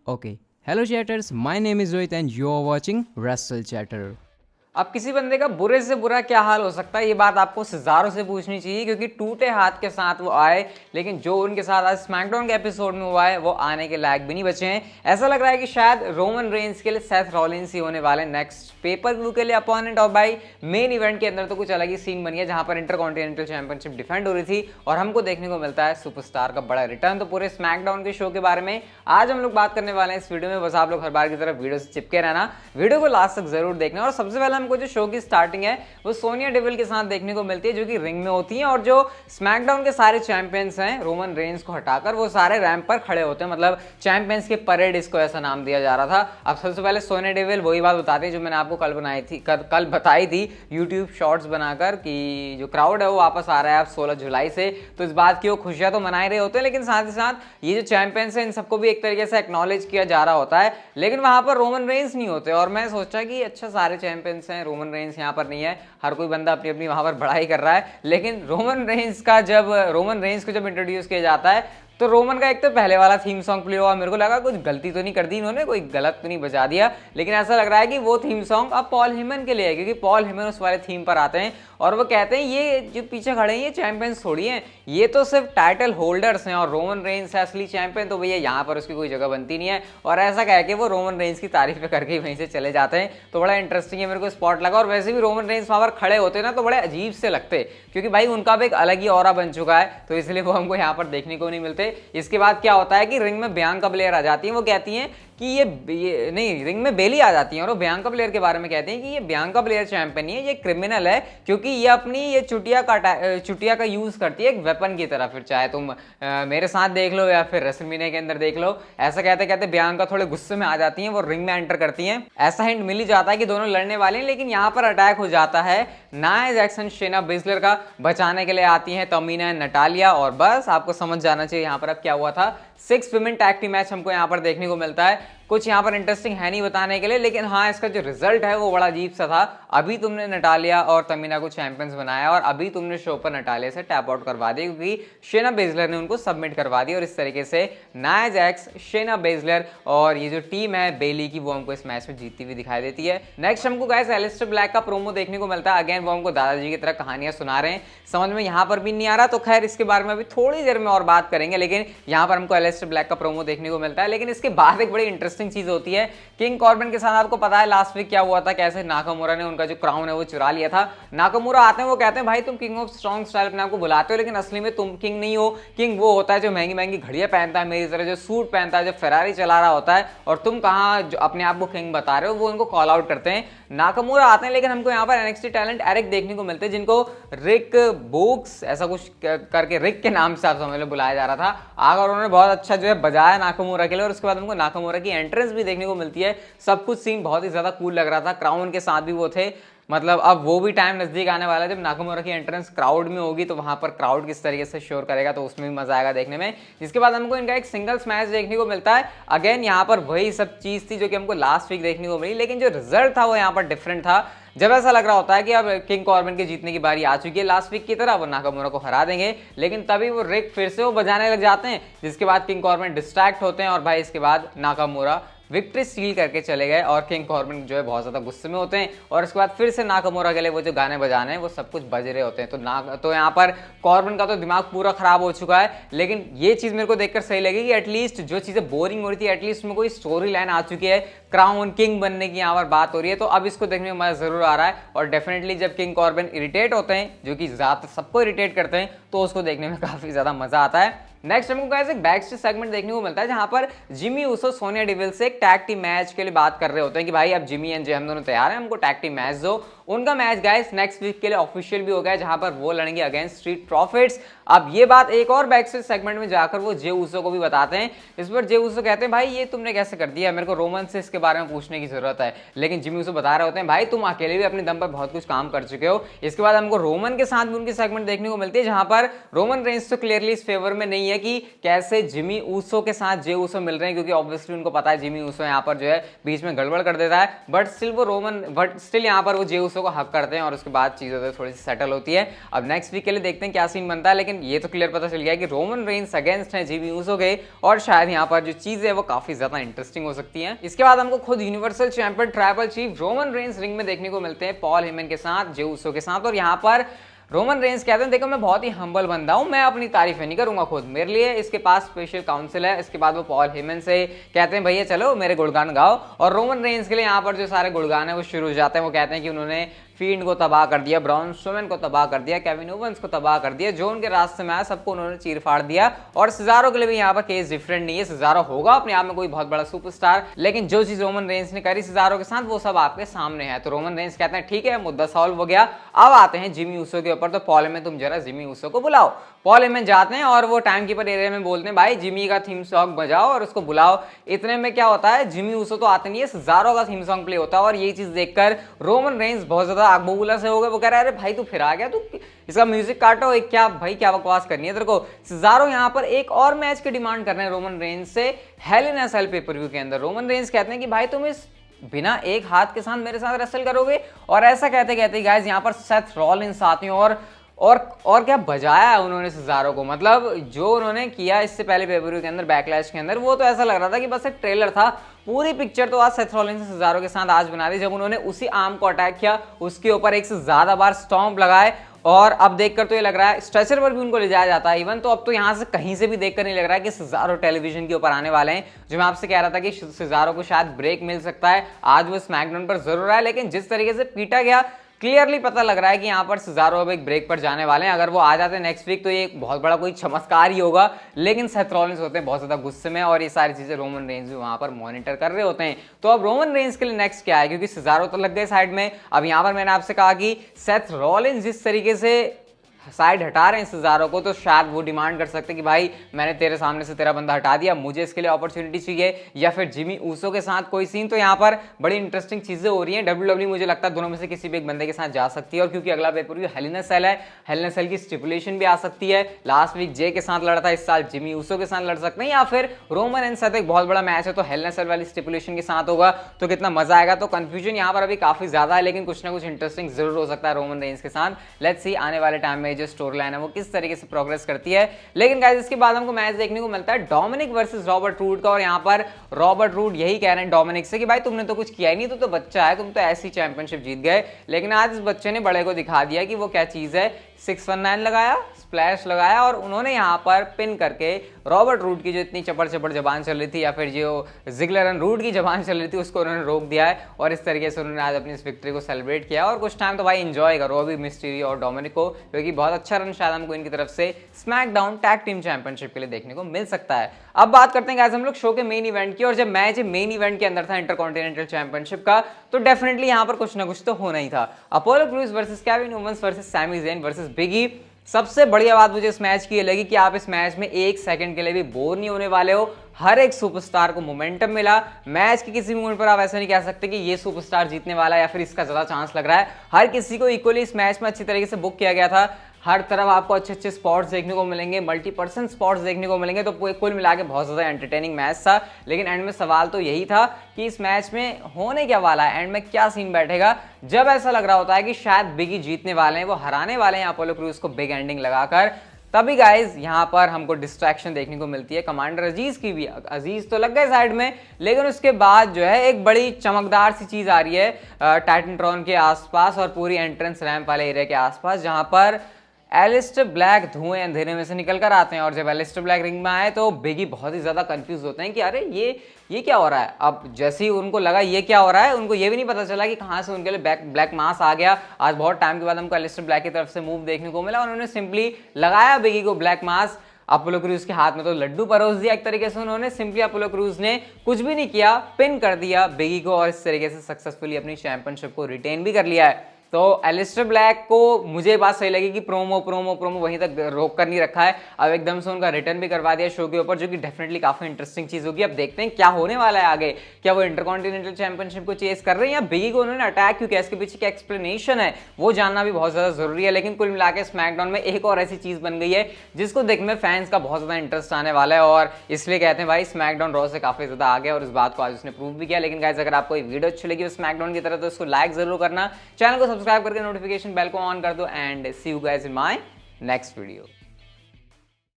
Okay. Hello chatters, my name is Rohit and you are watching Wrestle Chatter. अब किसी बंदे का बुरे से बुरा क्या हाल हो सकता है, ये बात आपको सिज़ारो से पूछनी चाहिए, क्योंकि टूटे हाथ के साथ वो आए, लेकिन जो उनके साथ आज स्मैकडाउन के एपिसोड में हुआ है वो आने के लायक भी नहीं बचे हैं। ऐसा लग रहा है कि शायद रोमन रेंस के लिए सेथ रॉलिंस ही होने वाले नेक्स्ट पेपर व्यू के लिए अपोनेंट। और भाई मेन इवेंट के अंदर तो कुछ अलग ही सीन बनी है, जहां पर इंटरकॉन्टिनेंटल चैंपियनशिप डिफेंड हो रही थी और हमको देखने को मिलता है सुपरस्टार का बड़ा रिटर्न। तो पूरे स्मैकडाउन के शो के बारे में आज हम लोग बात करने वाले हैं इस वीडियो में। बस आप लोग हर बार की तरफ वीडियो से चिपके रहना, वीडियो को लास्ट तक जरूर देखना। और सबसे पहले हमको जो शो की स्टार्टिंग है वो सोनिया डेविल के साथ देखने को मिलती है, जो कि रिंग में होती हैं, और जो स्मैकडाउन के सारे चैंपियंस हैं रोमन रेंस को हटाकर वो सारे रैंप पर खड़े होते हैं। मतलब चैंपियंस के परेड इसको ऐसा नाम दिया जा रहा था। अब सबसे पहले सोनिया डेविल वही बात बताती है जो मैंने आपको कल बताई थी यूट्यूब शॉर्ट्स बनाकर, कि जो क्राउड है वो वापस आ रहा है अब 16 जुलाई से। तो इस बात की वो खुशियां तो मना ही रहे होते हैं, लेकिन साथ ही साथ ये जो चैंपियंस हैं इन सबको भी एक तरीके से एक्नॉलेज किया जा रहा होता है। लेकिन वहां पर रोमन रेंस नहीं होते, और मैं सोचा कि अच्छा सारे चैंपियंस हैं, रोमन रेंस यहाँ पर नहीं है, हर कोई बंदा अपनी अपनी वहां पर बढ़ाई कर रहा है। लेकिन रोमन रेंस को जब इंट्रोड्यूस किया जाता है तो रोमन का एक तो पहले वाला थीम सॉन्ग प्ले हुआ, मेरे को लगा कुछ गलती तो नहीं कर दी इन्होंने, कोई गलत तो नहीं बजा दिया, लेकिन ऐसा लग रहा है कि वो थीम सॉन्ग अब पॉल हेमन के लिए है, क्योंकि पॉल हेमन उस वाले थीम पर आते हैं और वो कहते हैं ये जो पीछे खड़े हैं ये चैंपियंस थोड़ी हैं, ये तो सिर्फ टाइटल होल्डर्स हैं और रोमन रेंस है असली चैंपियन, तो भैया यहाँ पर उसकी कोई जगह बनती नहीं है। और ऐसा कह के वो रोमन रेंस की तारीफ करके वहीं से चले जाते हैं। तो बड़ा इंटरेस्टिंग है, मेरे को स्पॉट लगा। और वैसे भी रोमन रेंस वहां पर खड़े होते हैं ना तो बड़े अजीब से लगते, क्योंकि भाई उनका भी एक अलग ही ऑरा बन चुका है, तो इसलिए वो हमको यहाँ पर देखने को नहीं मिलते। इसके बाद क्या होता है कि रिंग में बियांका ब्लेयर आ जाती है, वो कहती हैं कि ये नहीं, रिंग में बेली आ जाती है और वो बियांका ब्लेयर के बारे में कहते हैं कि ये बियांका ब्लेयर चैंपियन नहीं है, ये क्रिमिनल है, क्योंकि ये अपनी ये चुटिया का यूज करती है एक वेपन की तरह। फिर चाहे तुम मेरे साथ देख लो या फिर रेसलमेनिया के अंदर देख लो। ऐसा कहते कहते बियांका थोड़े गुस्से में आ जाती हैं, वो रिंग में एंटर करती हैं। ऐसा हिंट मिल ही जाता है कि दोनों लड़ने वाले हैं, लेकिन यहाँ पर अटैक हो जाता है नाया जैक्सन शेना बेजलर का। बचाने के लिए आती हैं तमीना नटालिया, और बस आपको समझ जाना चाहिए यहाँ पर अब क्या हुआ था। 6 विमेन टैग टीम मैच हमको यहाँ पर देखने को मिलता है। कुछ यहाँ पर इंटरेस्टिंग है नहीं बताने के लिए, लेकिन हाँ इसका जो रिजल्ट है वो बड़ा अजीब सा था। अभी तुमने नटालिया और तमीना को चैंपियंस बनाया और अभी तुमने शो पर नटालिया से टैप आउट करवा दिया, क्योंकि शेना बेजलर ने उनको सबमिट करवा दिया। और इस तरीके से नाया जैक्स, शेना बेजलर और ये जो टीम है बेली की, वो हमको इस मैच में जीतती हुई दिखाई देती है। नेक्स्ट हमको गाइस एलिस्टर ब्लैक का प्रोमो देखने को मिलता है। अगेन वो हमको दादाजी की तरह कहानियां सुना रहे हैं, समझ में यहाँ पर भी नहीं आ रहा, तो खैर इसके बारे में अभी थोड़ी देर में और बात करेंगे। लेकिन यहाँ पर हमको एलिस्टर ब्लैक का प्रोमो देखने को मिलता है। लेकिन इसके बाद एक बड़ी इंटरेस्टिंग चीज होती है, किंग कॉर्बिन के साथ आपको पता है लास्ट वीक क्या हुआ था, कैसे नाकामुरा ने उनका जो क्राउन है वो चुरा लिया था। नाकामुरा आते हैं, वो कहते हैं भाई तुम किंग ऑफ स्ट्रॉन्ग स्टाइल अपने आपको बुलाते हो, लेकिन असली में तुम किंग नहीं हो। किंग वो होता है जो महंगी महंगी घड़ियां पहनता है मेरी तरह, जो सूट पहनता है, जो फेरारी चला रहा होता है, और तुम कहाँ अपने आप को किंग बता रहे हो। वो उनको कॉल आउट करते हैं। नाकामुरा आते हैं, लेकिन हमको यहाँ पर एनएक्सटी टैलेंट एरिक देखने को मिलते हैं, जिनको रिक बोक्स ऐसा कुछ करके रिक के नाम से आप समझ लो बुलाया जा रहा था। आगे उन्होंने बहुत अच्छा जो है बजाया नाकामुरा के लिए, और उसके बाद हमको नाकामुरा की एंट्रेंस भी देखने को मिलती है। सब कुछ सीन बहुत ही ज्यादा कूल लग रहा था, क्राउन के साथ भी वो थे। मतलब अब वो भी टाइम नजदीक आने वाला है जब नाकामुरा की एंट्रेंस क्राउड में होगी, तो वहां पर क्राउड किस तरीके से शोर करेगा, तो उसमें भी मजा आएगा देखने में। जिसके बाद हमको इनका एक सिंगल्स मैच देखने को मिलता है। अगेन यहाँ पर वही सब चीज थी जो कि हमको लास्ट वीक देखने को मिली, लेकिन जो रिजल्ट था वो यहाँ पर डिफरेंट था। जब ऐसा लग रहा होता है कि अब किंग कॉर्बिन के जीतने की बारी आ चुकी है लास्ट वीक की तरह, वो नाकामुरा को हरा देंगे, लेकिन तभी वो रिक फिर से वो बजाने लग जाते हैं, जिसके बाद किंग कॉर्बिन डिस्ट्रैक्ट होते हैं, और भाई इसके बाद नाकामुरा विक्ट्री स्टील करके चले गए, और किंग कॉर्बिन जो है बहुत ज्यादा गुस्से में होते हैं। और उसके बाद फिर से नाकामुरा के लिए वो जो गाने बजाने हैं वो सब कुछ बज रहे होते हैं। तो यहाँ पर कॉर्बिन का तो दिमाग पूरा खराब हो चुका है। लेकिन ये चीज मेरे को देखकर सही लगी कि एटलीस्ट जो चीजें बोरिंग हो रही थी, एटलीस्ट में कोई स्टोरी लाइन आ चुकी है, क्राउन किंग बनने की यहाँ पर बात हो रही है, तो अब इसको देखने में मजा जरूर आ रहा है। और डेफिनेटली जब किंग कॉर्बिन इरिटेट होते हैं, जो कि ज्यादातर सबको इरिटेट करते हैं, तो उसको देखने में काफी ज्यादा मजा आता है। नेक्स्ट हमको गाइस एक बैक स्टेज सेगमेंट देखने को मिलता है, जहां पर जिमी ऊसो सोनिया डेविल से एक टैग टीम मैच के लिए बात कर रहे होते हैं कि भाई अब जिमी एंड जे हम दोनों तैयार हैं, हमको टैग टीम मैच दो। उनका मैच गाइस नेक्स्ट वीक के लिए ऑफिशियल भी हो गया है, जहां पर वो लड़ेंगे अगेंस्ट स्ट्रीट प्रॉफिट्स। अब ये बात एक और बैक स्टेज सेगमेंट में जाकर वो जे ऊसो को भी बताते हैं। इस पर जे ऊसो कहते हैं भाई ये तुमने कैसे कर दिया, मेरे को रोमन से इसके बारे में पूछने की जरूरत है। लेकिन जिमी ऊसो बता रहे होते हैं भाई तुम अकेले भी अपने दम पर बहुत कुछ काम कर चुके हो। इसके बाद हमको रोमन के साथ भी उनकी सेगमेंट देखने को मिलती है, जहां पर रोमन रेंस तो क्लियरली इस फेवर में नहीं नहीं है कि कैसे जिमी ऊसो के साथ जे ऊसो मिल रहे हैं, क्योंकि ऑब्वियसली उनको पता है जिमी ऊसो यहाँ पर जो है बीच में गड़बड़ कर देता है, बट स्टिल यहाँ पर वो जे ऊसो को हक करते हैं और उसके बाद चीज़ें थोड़ी सी सेटल होती है। अब नेक्स्ट वीक के लिए देखते हैं क्या सीन बनता है, लेकिन ये तो क्लियर पता चल गया कि रोमन रेंस अगेंस्ट है जिमी ऊसो के, और शायद यहाँ पर जो चीज़ है वो काफी ज्यादा इंटरेस्टिंग हो सकती है। इसके बाद हमको खुद universal champion tribal chief Roman Reigns ring में देखने को मिलते हैं पॉल हेमन के साथ, जे ऊसो के साथ, और यहाँ पर रोमन रेंस कहते हैं देखो मैं बहुत ही हम्बल बंदा हूं, मैं अपनी तारीफें नहीं करूंगा खुद, मेरे लिए इसके पास स्पेशल काउंसिल है। इसके बाद वो पॉल हेमन से कहते हैं भैया चलो मेरे गुणगान गाओ, और रोमन रेंस के लिए यहाँ पर जो सारे गुणगान है वो शुरू हो जाते हैं। वो कहते हैं कि उन्होंने फील्ड को तबाह कर दिया, ब्राउन स्ट्रोमैन को तबाह कर दिया, केविन ओवेंस को तबाह कर दिया, जो उनके रास्ते में आया सबको उन्होंने चीर फाड़ दिया। और सिजारो के लिए भी यहाँ पर केस डिफरेंट नहीं है, सिजारो होगा अपने आप में कोई बहुत बड़ा सुपरस्टार, लेकिन जो चीज रोमन रेंस ने करी सिजारो के साथ वो सब आपके सामने है। तो रोमन रेंस कहते हैं ठीक है मुद्दा सॉल्व हो गया, अब आते हैं जिमी ऊसो के ऊपर। तो पॉल हेमन तुम जरा जिमी ऊसो को बुलाओ। पॉल हेमन जाते हैं और वो टाइम कीपर एरिया में बोलते हैं भाई जिमी का थीम सॉन्ग बजाओ और उसको बुलाओ। इतने में क्या होता है, जिमी ऊसो तो आते नहीं है, सिजारो का थीम सॉन्ग प्ले होता है, और ये चीज देखकर रोमन रेंस बहुत ज्यादा आग बबूला से हो गए। वो कह रहा है अरे भाई तू फिर आ गया, तू इसका म्यूजिक काटो, एक क्या भाई क्या बकवास करनी है तेरे को। सिजारो यहाँ पर एक और मैच की डिमांड कर रहे हैं रोमन रेंस से हेल इन अ सेल पेपर-व्यू के अंदर। रोमन रेंस कहते हैं कि भाई तुम इस बिना एक हाथ के साथ मेरे साथ रेसल करोगे, और ऐसा कहते कहते गाइस यहाँ पर सेथ रॉलिंस आते हैं और क्या बजाया है उन्होंने सिजारो को। मतलब जो उन्होंने किया इससे पहले पेपर-व्यू के अंदर बैकलैश के अंदर, वो तो ऐसा लग रहा था कि बस एक ट्रेलर था। पूरी पिक्चर तो आज सेथ रॉलिंस ने सिजारो के साथ आज बना दी, जब उन्होंने उसी आर्म को अटैक किया, उसके ऊपर एक से ज्यादा बार स्टॉम्प लगाए, और अब देखकर तो ये लग रहा है स्ट्रेचर पर भी उनको ले जाया जाता है इवन। तो अब तो यहाँ से कहीं से भी देखकर नहीं लग रहा है कि सिजारो टेलीविजन के ऊपर आने वाले हैं। जो मैं आपसे कह रहा था कि सिजारो को शायद ब्रेक मिल सकता है, आज वो स्मैकडाउन पर जरूर है, लेकिन जिस तरीके से पीटा गया क्लियरली पता लग रहा है कि यहाँ पर सिजारो अब एक ब्रेक पर जाने वाले हैं। अगर वो आ जाते हैं नेक्स्ट वीक तो ये एक बहुत बड़ा कोई चमत्कार ही होगा, लेकिन सेथ रॉलिंस होते हैं बहुत ज्यादा गुस्से में, और ये सारी चीजें रोमन रेंस भी वहां पर मॉनिटर कर रहे होते हैं। तो अब रोमन रेंस के लिए नेक्स्ट क्या है, क्योंकि सिजारो तो लग गए साइड में। अब यहाँ पर मैंने आपसे कहा कि सेथ रॉलिंस जिस तरीके से साइड हटा रहे हैं सिजारो को, तो शायद वो डिमांड कर सकते हैं कि भाई मैंने तेरे सामने से तेरा बंदा हटा दिया, मुझे इसके लिए अपॉर्चुनिटी चाहिए, या फिर जिमी ऊसो के साथ कोई सीन। तो यहाँ पर बड़ी इंटरेस्टिंग चीजें हो रही हैं। डब्ल्यूडब्ल्यू मुझे लगता है दोनों में से किसी भी एक बंदे के साथ जा सकती है, और क्योंकि अगला पेपर-व्यू हेल इन अ सेल है, हेल इन अ सेल की स्टिपुलेशन भी आ सकती है। लास्ट वीक जे के साथ लड़ा था, इस साल जिमी ऊसो के साथ लड़ सकते हैं, या फिर रोमन एंड सेथ एक बहुत बड़ा मैच है तो हेल इन अ सेल वाली स्टिपुलेशन के साथ होगा, तो कितना मजा आएगा। तो कंफ्यूजन यहाँ पर अभी काफी ज्यादा है, लेकिन कुछ ना कुछ इंटरेस्टिंग जरूर हो सकता है रोमन रेंस के साथ। लेट्स सी आने वाले टाइम में जो स्टोरी लाइन है वो किस तरीके से प्रोग्रेस करती है। लेकिन गाइस इसके बाद हमको मैच देखने को मिलता है डोमिनिक वर्सेस रॉबर्ट रूड का, और यहाँ पर रॉबर्ट रूड यही कह रहे हैं डोमिनिक से कि भाई तुमने तो कुछ किया ही नहीं, तो बच्चा है, तुम तो ऐसी चैंपियनशिप जीत गए। लेकिन आज इस बच्चे ने बड़े को दिखा दिया कि वो क्या चीज है। 619 लगाया, स्प्लैश लगाया, और उन्होंने यहाँ पर पिन करके रॉबर्ट रूड की जो इतनी चपड़ चपड़ जबान चल रही थी, या फिर जो जिगलर एंड रूड की जबान चल रही थी, उसको उन्होंने रोक दिया है, और इस तरीके से उन्होंने आज अपनी इस विक्ट्री को सेलिब्रेट किया। और कुछ टाइम तो भाई एंजॉय करो अभी मिस्टीरियो और डोमिनिक को, क्योंकि बहुत अच्छा रन शायद हमको इनकी तरफ से स्मैकडाउन टैग टीम चैंपियनशिप के लिए देखने को मिल सकता है। अब बात करते हैं गाइस हम लोग शो के मेन इवेंट की, और जब मैच मेन इवेंट के अंदर था इंटरकॉन्टिनेंटल चैंपियनशिप का, तो डेफिनेटली यहाँ पर कुछ ना कुछ तो होना ही था। Apollo Crews versus Kevin Owens versus Sami Zayn versus big E. सबसे बढ़िया बात मुझे इस मैच की ये लगी कि आप इस मैच में एक सेकंड के लिए भी बोर नहीं होने वाले हो। हर एक सुपरस्टार को मोमेंटम मिला। मैच के किसी मोमेंट पर आप ऐसा नहीं कह सकते कि ये सुपरस्टार जीतने वाला है या फिर इसका ज्यादा चांस लग रहा है। हर किसी को इक्वली इस मैच में अच्छी तरीके से बुक किया गया था। हर तरफ आपको अच्छे अच्छे स्पॉट्स देखने को मिलेंगे, मल्टी पर्सन स्पॉट्स देखने को मिलेंगे। तो कुल मिला के बहुत ज़्यादा एंटरटेनिंग मैच था। लेकिन एंड में सवाल तो यही था कि इस मैच में होने क्या वाला है, एंड में क्या सीन बैठेगा। जब ऐसा लग रहा होता है कि शायद बिगी जीतने वाले हैं, वो हराने वाले हैं अपोलो क्रूज को बिग एंडिंग लगाकर, तभी गाइज यहाँ पर हमको डिस्ट्रैक्शन देखने को मिलती है कमांडर अजीज की भी। अजीज तो लग गए साइड में, लेकिन उसके बाद जो है एक बड़ी चमकदार सी चीज आ रही है टाइटनट्रॉन के आसपास और पूरी एंट्रेंस रैंप वाले एरिया के आसपास, जहां पर एलिस्टर ब्लैक धुएं अंधेरे में से निकल कर आते हैं। और जब एलिस्टर ब्लैक रिंग में आए तो बिगी बहुत ही ज्यादा कंफ्यूज होते हैं कि अरे ये क्या हो रहा है। अब जैसे ही उनको लगा ये क्या हो रहा है, उनको ये भी नहीं पता चला कि कहाँ से उनके लिए ब्लैक मास आ गया। आज बहुत टाइम के बाद हमको एलिस्टर ब्लैक की तरफ से मूव देखने को मिला। उन्होंने सिंपली लगाया बिगी को ब्लैक मास। अपोलो क्रूज के हाथ में तो लड्डू परोस दिया एक तरीके से उन्होंने। सिंपली अपोलो क्रूज ने कुछ भी नहीं किया, पिन कर दिया बिगी को, और इस तरीके से सक्सेसफुली अपनी चैंपियनशिप को रिटेन भी कर लिया है। तो एलिस्टर ब्लैक को मुझे बात सही लगी कि प्रोमो प्रोमो प्रोमो वहीं तक रोक कर नहीं रखा है, अब एकदम से उनका रिटर्न भी करवा दिया शो के ऊपर, जो कि डेफिनेटली काफी इंटरेस्टिंग चीज होगी। अब देखते हैं क्या होने वाला है आगे, क्या वो इंटरकॉन्टिनेंटल चैंपियनशिप को चेस कर रहे हैं या बिगी को उन्होंने अटैक क्योंकि इसके पीछे क्या एक्सप्लेनेशन है वो जानना भी बहुत ज्यादा जरूरी है। लेकिन कुल मिलाकर स्मैकडाउन में एक और ऐसी चीज बन गई है जिसको देखने में फैंस का बहुत ज्यादा इंटरेस्ट आने वाला है, और इसलिए कहते हैं भाई स्मैकडाउन रॉ से काफी ज्यादा आगे, और इस बात को आज उसने प्रूव भी किया। लेकिन गाइस अगर आपको ये वीडियो अच्छी लगी स्मैकडाउन की तरह तो इसको लाइक जरूर करना, चैनल को सब्सक्राइब करके नोटिफिकेशन बेल को ऑन कर दो, and see you guys in my next video.